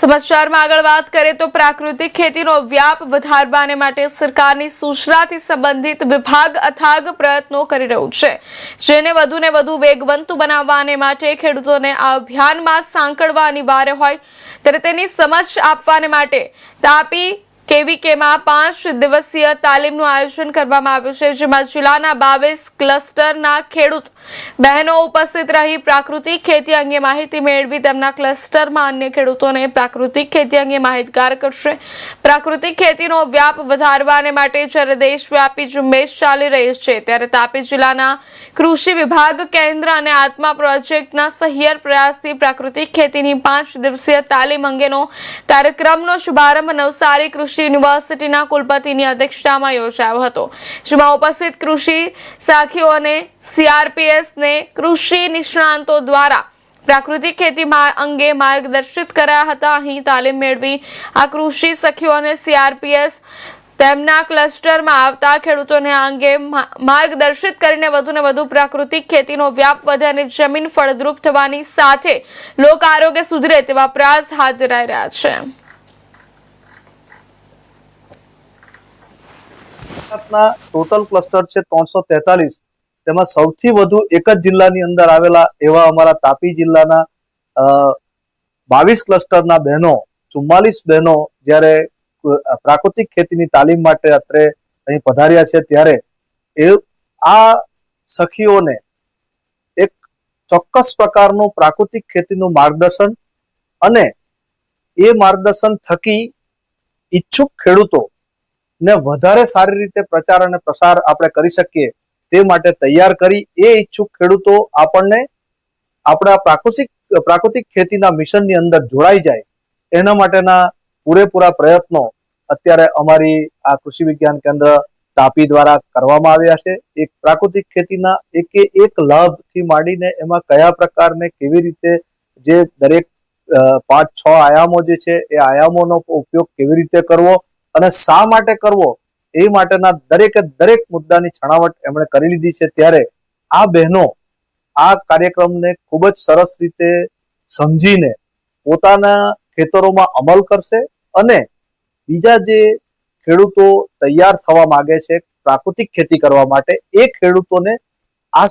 સમાચારમાં આગળ વાત કરીએ તો પ્રાકૃતિક ખેતીનો વ્યાપ વધારવાને માટે સરકારની સૂચનાથી સંબંધિત વિભાગ અથાગ પ્રયત્નો કરી રહ્યું છે, જેને વધુને વધુ વેગવંતુ બનાવવાને માટે ખેડૂતોને આ અભિયાનમાં સાંકળવા અનિવાર્ય હોય ત્યારે તેની સમજ આપવાને માટે તાપી કેવીકેમાં 5 દિવસીય તાલીમનું આયોજન કરવામાં આવ્યું છે, જેમાં જિલ્લાના 22 ક્લસ્ટરના ખેડૂત બહેનો ઉપસ્થિત રહી પ્રાકૃતિક ખેતી અંગે માહિતી મેળવી તેમના ક્લસ્ટરમાં અન્ય ખેડૂતોને પ્રાકૃતિક ખેતી અંગે માહિતગાર કરશે। પ્રાકૃતિક ખેતીનો વ્યાપ વધારવાને માટે જ્યારે દેશવ્યાપી ઝુંબેશ ચાલી રહી છે ત્યારે તાપી જિલ્લાના કૃષિ વિભાગ કેન્દ્ર અને આત્મા પ્રોજેક્ટના સહિયર પ્રયાસથી પ્રાકૃતિક ખેતીની 5 દિવસીય તાલીમ અંગેનો કાર્યક્રમનો શુભારંભ નવસારી કૃષિ યુનિવર્સિટીના કુલપતિની અધ્યક્ષતામાં યોજાયો હતો, જેમાં ઉપસ્થિત કૃષિ સાખીઓ અને સીઆરપીએસને કૃષિ નિષ્ણાંતો દ્વારા પ્રાકૃતિક ખેતી અંગે માર્ગદર્શિત કરાયા હતા। અહીં તાલીમ મેળવી આ કૃષિ સખીઓ અને સીઆરપીએસ તેમના ક્લસ્ટરમાં આવતા ખેડૂતોને આ અંગે માર્ગદર્શિત કરીને વધુને વધુ પ્રાકૃતિક ખેતીનો વ્યાપ વધે અને જમીન ફળદ્રુપ થવાની સાથે લોક આરોગ્ય સુધરે તેવા પ્રયાસ હાથ ધરાઈ રહ્યા છે। टोटल क्लस्टर है 343, तेमां सौथी वधु एक ज जिल्लानी अंदर आवेला एवा अमारा तापी जिल्लाना 22 क्लस्टरना बहनों 44 बहनों ज्यारे प्राकृतिक खेतीनी तालीम माटे अत्रे अहीं पधार्या छे त्यारे आ सखीओने एक चोक्कस प्रकारनुं प्राकृतिक खेतीनुं मार्गदर्शन अने ए मार्गदर्शन थकी इच्छुक खेडूतो ने वधारे सारी रीते प्रचार अने प्रसार आपणे करी शकीए ते माटे तैयार करी ए इच्छुक खेडूतो आपणने आपणा प्राकृतिक खेतीना मिशननी अंदर जोड़ाई जाय एना माटेना पूरेपूरा प्रयत्नो अत्यारे अमारी आ कृषि विज्ञान केंद्र तापी द्वारा करवामां आव्या छे। एक प्राकृतिक खेतीना एक लाभथी मांडीने एमां कया प्रकारने केवी रीते जे दरेक 5-6 आयामो जे छे ए आयामोनो उपयोग केवी रीते करवो અને શા માટે કરવો એ માટેના દરેકે દરેક મુદ્દાની છણાવટ એમણે કરી લીધી છે। ત્યારે આ બહેનો આ કાર્યક્રમને ખૂબ જ સરસ રીતે સમજીને પોતાના ખેતરોમાં અમલ કરશે અને બીજા જે ખેડૂતો તૈયાર થવા માંગે છે પ્રાકૃતિક ખેતી કરવા માટે એ ખેડૂતોને આ